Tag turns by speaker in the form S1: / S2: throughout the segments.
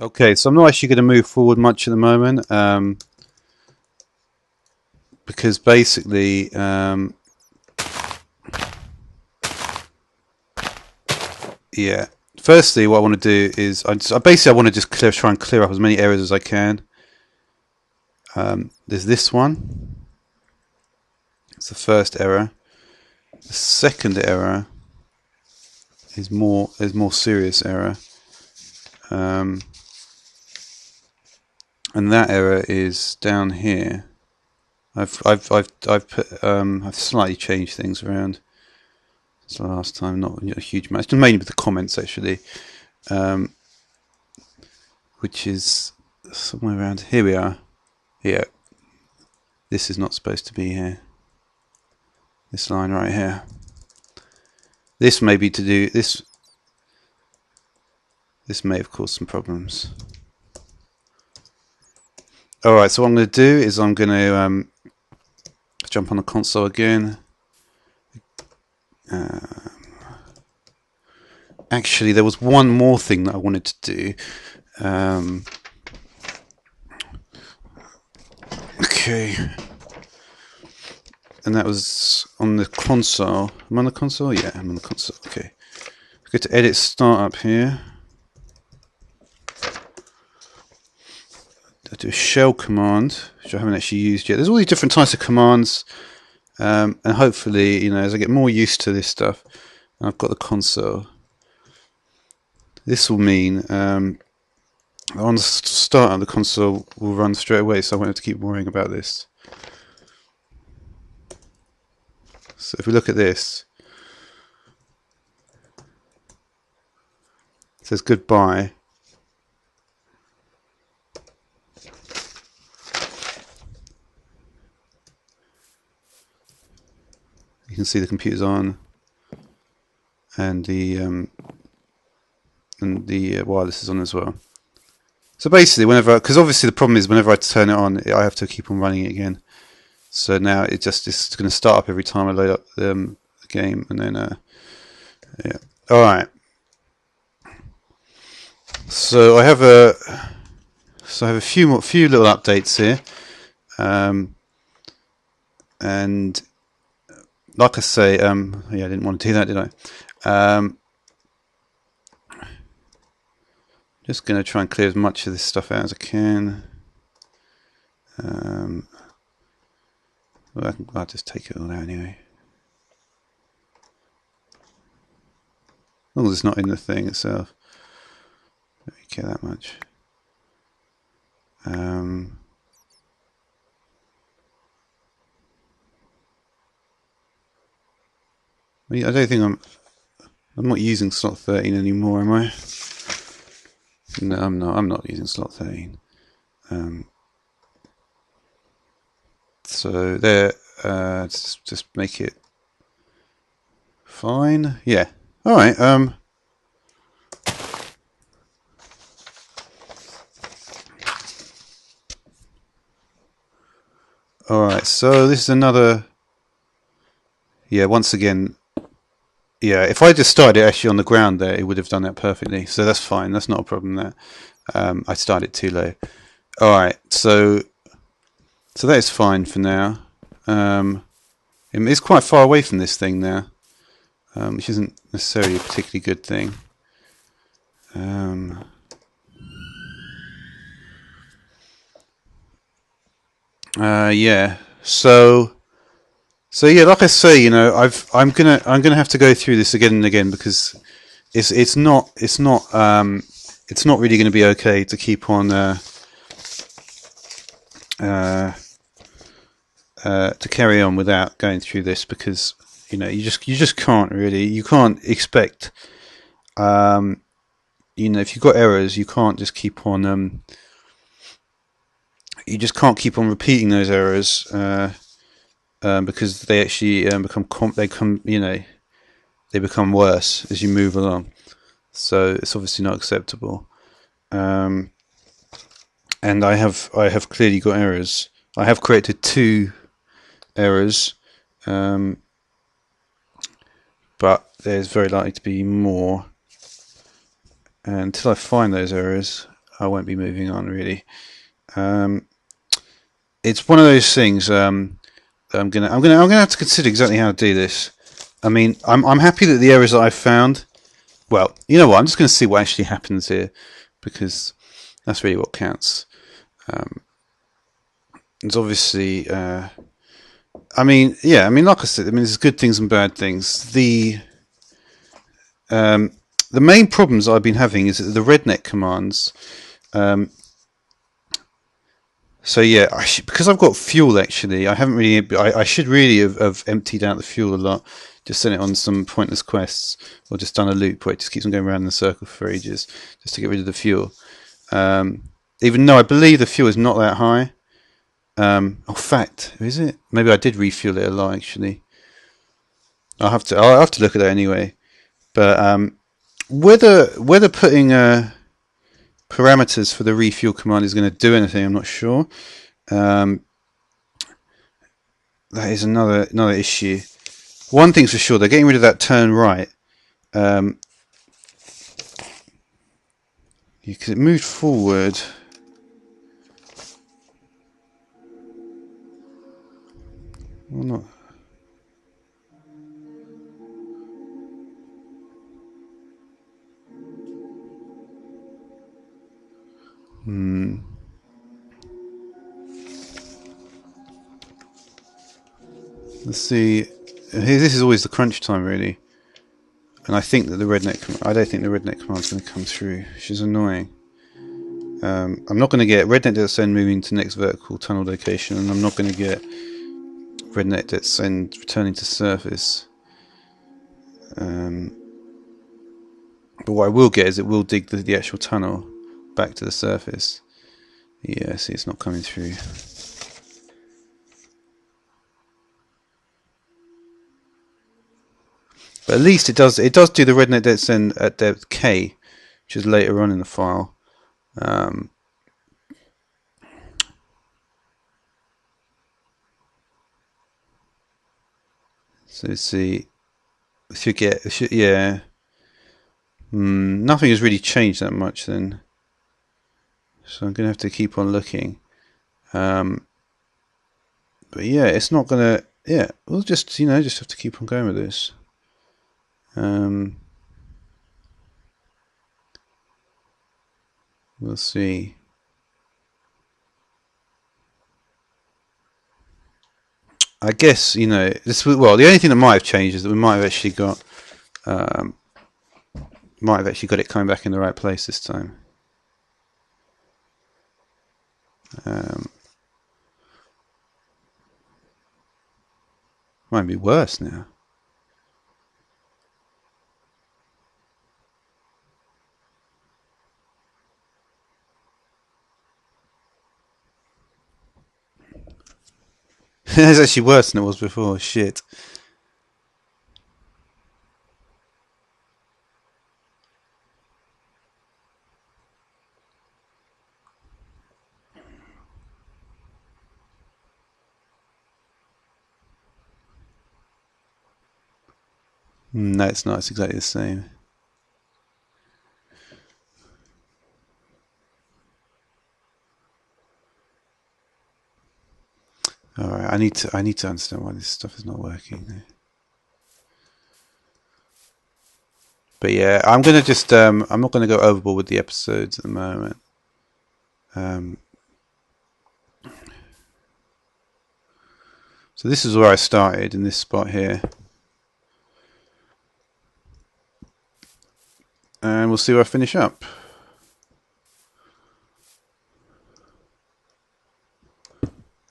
S1: Okay, so I'm not actually going to move forward much at the moment, because basically, yeah. Firstly, what I want to do is I want to just try and clear up as many errors as I can. There's this one. It's the first error. The second error is more serious error, and that error is down here. I've slightly changed things around. So last time, not a huge amount. It's mainly with the comments actually, which is somewhere around here. We are. Yeah, this is not supposed to be here. This line right here. This may be to do this. This may have caused some problems. All right. So what I'm going to do is I'm going to jump on the console again. Actually, there was one more thing that I wanted to do. Okay. And that was on the console. Am I on the console? Yeah, I'm on the console. Okay. Go to edit startup here. I'll do a shell command, which I haven't actually used yet. There's all these different types of commands, and hopefully, you know, as I get more used to this stuff, and I've got the console. This will mean on the start, the console will run straight away, so I won't have to keep worrying about this. So if we look at this, it says goodbye. You can see the computer's on, and the wireless is on as well. So basically, because obviously the problem is whenever I turn it on, I have to keep on running it again. So now it's going to start up every time I load up the game, and then yeah. All right. So I have a few little updates here, and like I say, yeah, I didn't want to do that, did I? Just going to try and clear as much of this stuff out as I can. Well, I'll just take it all out anyway. As long as it's not in the thing itself. Don't really care that much. I don't think I'm not using slot 13 anymore, am I? No, I'm not. I'm not using slot 13. So there, just make it fine. Yeah. All right. All right. So this is another. Yeah. Once again. Yeah. If I just started it actually on the ground there, it would have done that perfectly. So that's fine. That's not a problem there. I started too low. All right. So that is fine for now. It's quite far away from this thing now, which isn't necessarily a particularly good thing. Yeah. So yeah, like I say, you know, I'm gonna have to go through this again and again because it's not really going to be okay to keep on to carry on without going through this, because you know you just can't expect you know, if you've got errors, you can't just keep on you just can't keep on repeating those errors because they actually they become worse as you move along. So it's obviously not acceptable. And I have clearly got errors. I have created 2 errors, but there's very likely to be more. And until I find those errors, I won't be moving on really. It's one of those things. I'm gonna have to consider exactly how to do this. I mean, I'm happy that the errors that I've found. Well, you know what? I'm just going to see what actually happens here, because that's really what counts. It's obviously. I mean, yeah. I mean, like I said, I mean, there's good things and bad things. The main problems I've been having is that the rednet commands. So yeah, because I've got fuel actually, I haven't really. I should really have emptied out the fuel a lot, just sent it on some pointless quests, or just done a loop where it just keeps on going around in a circle for ages, just to get rid of the fuel. Even though I believe the fuel is not that high. Oh, fact, is it? Maybe I did refuel it a lot actually. I'll have to look at that anyway. But whether putting parameters for the refuel command is going to do anything, I'm not sure. That is another issue. One thing's for sure, they're getting rid of that turn right. Because it moved forward. Well, not. Let's see. This is always the crunch time, really. And I think that the rednet. I don't think the rednet command is going to come through, which is annoying. I'm not going to get rednet.send moving to next vertical tunnel location, and I'm not going to get rednet.send returning to surface. But what I will get is it will dig the actual tunnel back to the surface. Yeah, see, it's not coming through. But at least it does do the rednet.send at depth K, which is later on in the file. So let's see. Yeah. Nothing has really changed that much then. So I'm going to have to keep on looking. But yeah, it's not going to. Yeah, we'll just just have to keep on going with this. We'll see. I guess this. Well, the only thing that might have changed is that we might have actually got it coming back in the right place this time. Might be worse now. It's actually worse than it was before. Shit. No, it's not. It's exactly the same. All right. I need to understand why this stuff is not working. But yeah, I'm gonna just I'm not gonna go overboard with the episodes at the moment. So this is where I started, in this spot here. And we'll see where I finish up.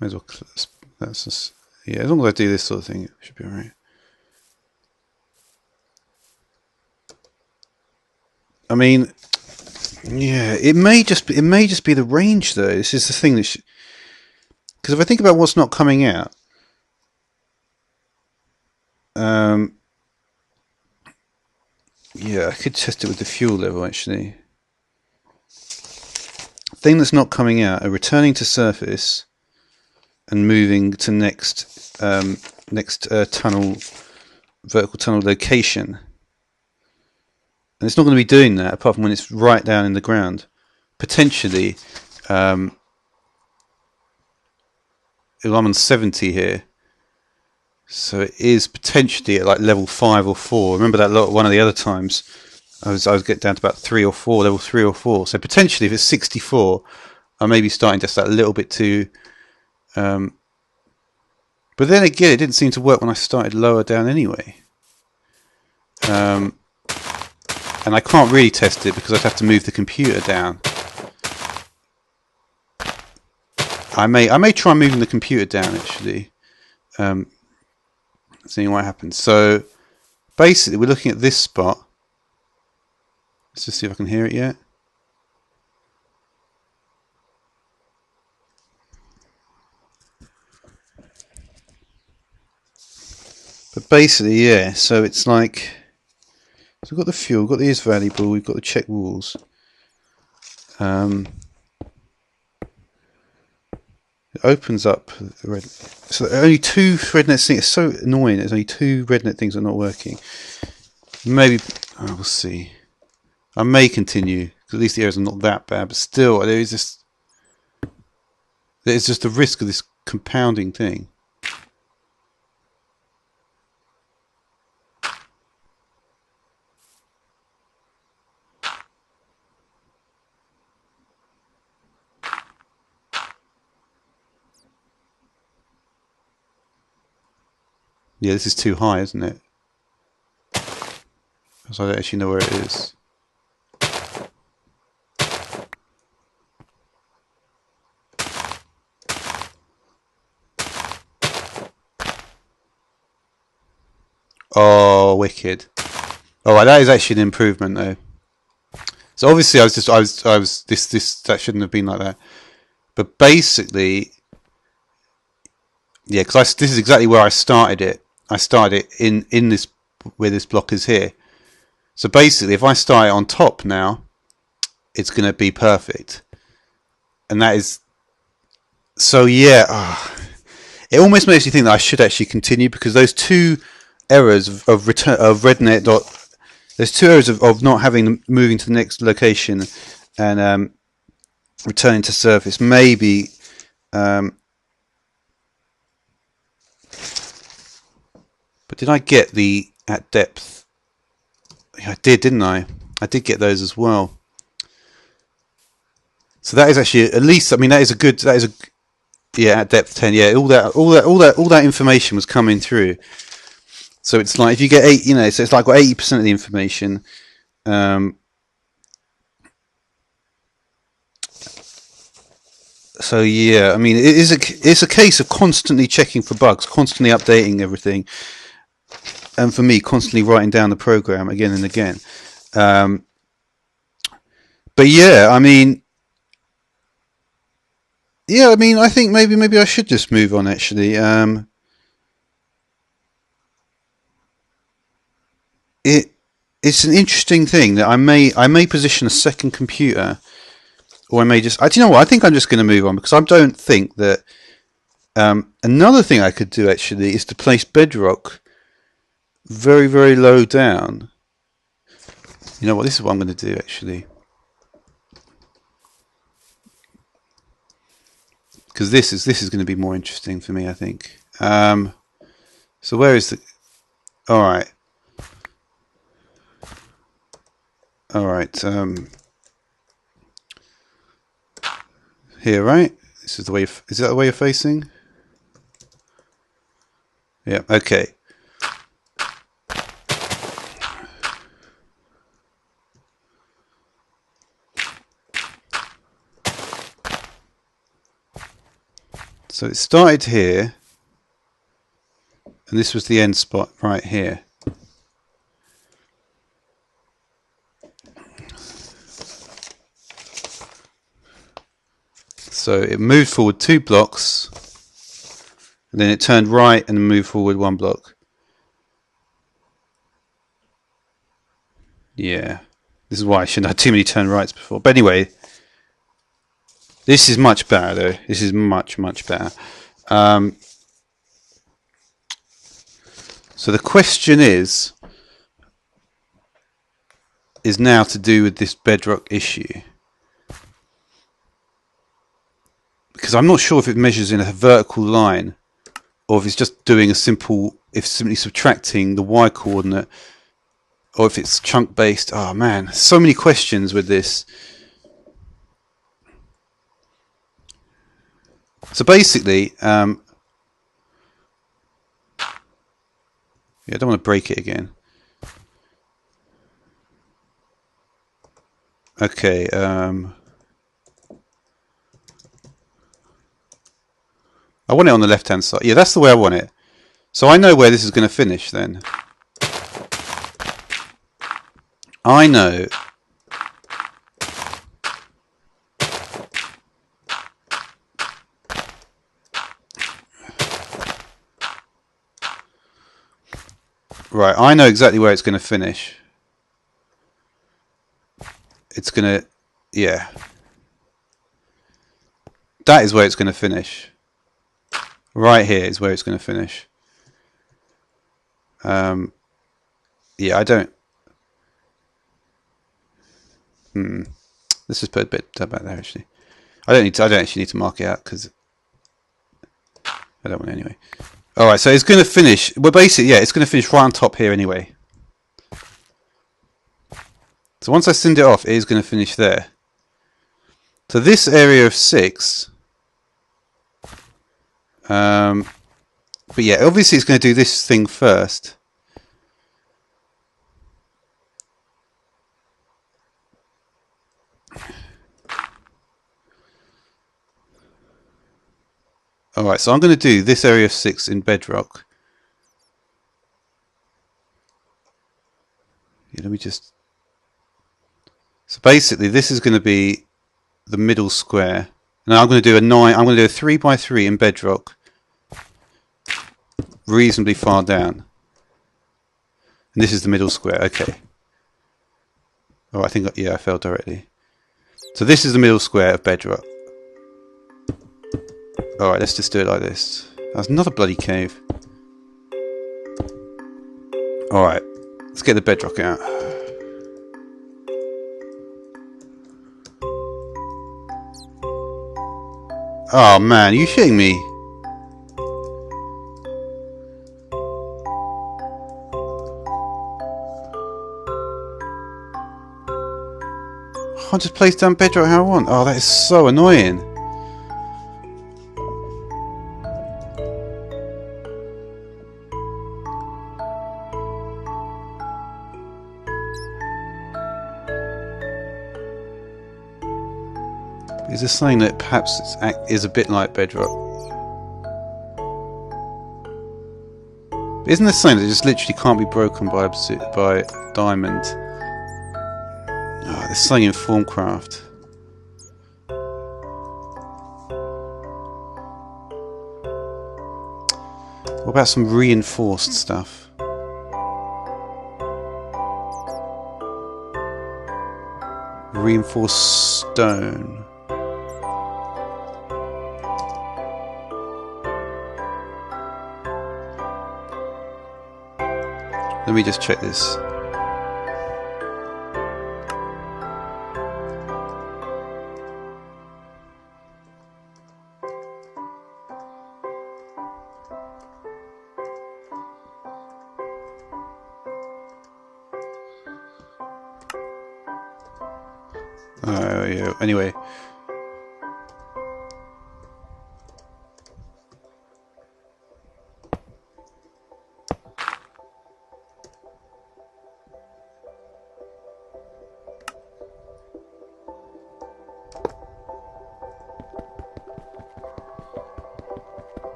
S1: May as well. That's just, yeah. As long as I do this sort of thing, it should be alright. I mean, yeah. It may just be the range though. This is the thing that, because if I think about what's not coming out, yeah, I could test it with the fuel level actually. Thing that's not coming out are returning to surface and moving to next tunnel, vertical tunnel location. And it's not going to be doing that apart from when it's right down in the ground. potentially, I'm on 70 here, so it is potentially at like level 5 or 4. Remember that one of the other times I was getting down to about 3 or 4, level 3 or 4. So potentially, if it's 64, I may be starting just that little bit too. But then again, it didn't seem to work when I started lower down anyway. And I can't really test it because I'd have to move the computer down. I may try moving the computer down actually. Seeing what happens. So basically, we're looking at this spot. Let's just see if I can hear it yet. But basically, yeah. So it's like, so we've got the fuel, we've got the is valuable, we've got the check walls. It opens up the red. So there are only 2 RedNet things. It's so annoying. There's only 2 RedNet things that are not working. Maybe we'll see. I may continue because at least the errors are not that bad, but still, there's just the risk of this compounding thing. Yeah, this is too high, isn't it? Because I don't actually know where it is. Oh, wicked! All right, that is actually an improvement, though. So obviously, that shouldn't have been like that. But basically, yeah, because this is exactly where I started it. I started it in this, where this block is here. So basically, if I start it on top now, it's going to be perfect. And that is, so yeah, it almost makes you think that I should actually continue, because those 2 errors of return of RedNet there's 2 errors of not having moving to the next location and returning to surface. Maybe but did I get the at depth? Yeah, I did, didn't I? I did get those as well. So that is actually, at least, I mean, that is a good, yeah, at depth 10, yeah, all that information was coming through. So it's like, if you get 8, so it's like got 80% of the information. So yeah, I mean, it's a case of constantly checking for bugs, constantly updating everything, and for me, constantly writing down the program again and again. But yeah, I mean, I think maybe I should just move on actually. It's an interesting thing that I may position a second computer, or I may just. Do you know what? I think I'm just going to move on, because I don't think that. Another thing I could do actually is to place Bedrock very, very low down. You know what? This is what I'm going to do actually, because this is going to be more interesting for me, I think. So where is the? All right. All right. Here, right? This is the way. Is that the way you're facing? Yeah. Okay. So it started here, and this was the end spot right here. So it moved forward 2 blocks, and then it turned right and moved forward 1 block. Yeah, this is why I shouldn't have too many turn rights before. But anyway, this is much better though. This is much, much better. So the question is now to do with this Bedrock issue. because I'm not sure if it measures in a vertical line or if it's just doing a simple, if simply subtracting the y coordinate, or if it's chunk based. Oh man, so many questions with this. So basically, yeah, I don't want to break it again. Okay, I want it on the left hand side. Yeah, that's the way I want it. So I know where this is going to finish then. I know right, I know exactly where it's going to finish. It's going to, yeah. That is where it's going to finish. Right here is where it's going to finish. Yeah, I don't. Let's just put a bit back there. Actually, I don't actually need to mark it out because I don't want it anyway. All right, so it's going to finish. Well, basically, yeah, it's going to finish right on top here anyway. So once I send it off, it is going to finish there. So this area of 6. But yeah, obviously it's going to do this thing first. Alright, so I'm going to do this area of 6 in bedrock. Yeah, let me just... So basically this is going to be the middle square. And I'm going to do a 9, I'm going to do a 3 by 3 in bedrock. Reasonably far down. And this is the middle square, okay. Oh, I think, yeah, I fell directly. So this is the middle square of bedrock. Alright, let's just do it like this. That's another bloody cave. Alright, let's get the bedrock out. Oh man, are you shitting me? I can't just place down bedrock how I want. Oh, that is so annoying. Is this something that perhaps is a bit like bedrock? Isn't this something that just literally can't be broken by diamond? Oh, there's something in Formcraft. What about some reinforced stuff? Reinforced stone. Let me just check this. Oh yeah. Anyway.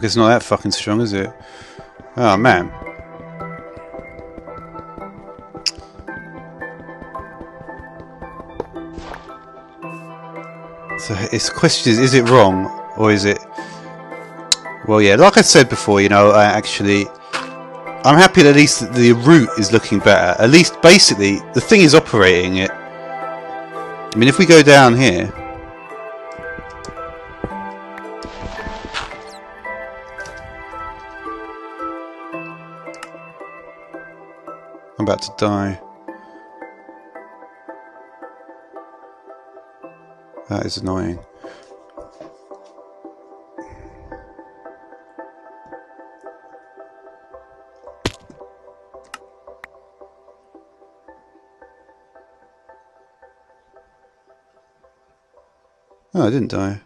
S1: It's not that fucking strong, is it? Oh man. So its question is it wrong or is it? Well, yeah, like I said before, you know, actually, I'm happy that at least the route is looking better. At least, basically, the thing is operating it. I mean, if we go down here. I'm about to die. That is annoying. Oh, I didn't die.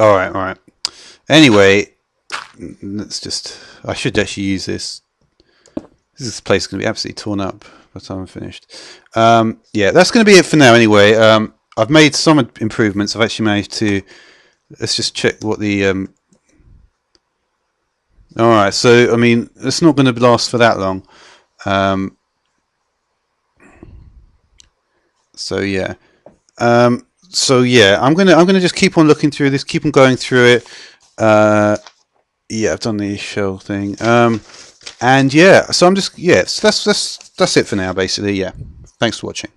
S1: Alright, alright. Anyway, let's just... I should actually use this. This place is going to be absolutely torn up by the time I'm finished. Yeah, that's going to be it for now anyway. I've made some improvements. I've actually managed to... Let's just check what the... Alright, so, I mean, it's not going to last for that long. So, yeah. So yeah, I'm gonna just keep on looking through this, keep on going through it. Yeah, I've done the shell thing. And yeah, so I'm just so that's it for now, basically. Yeah, thanks for watching.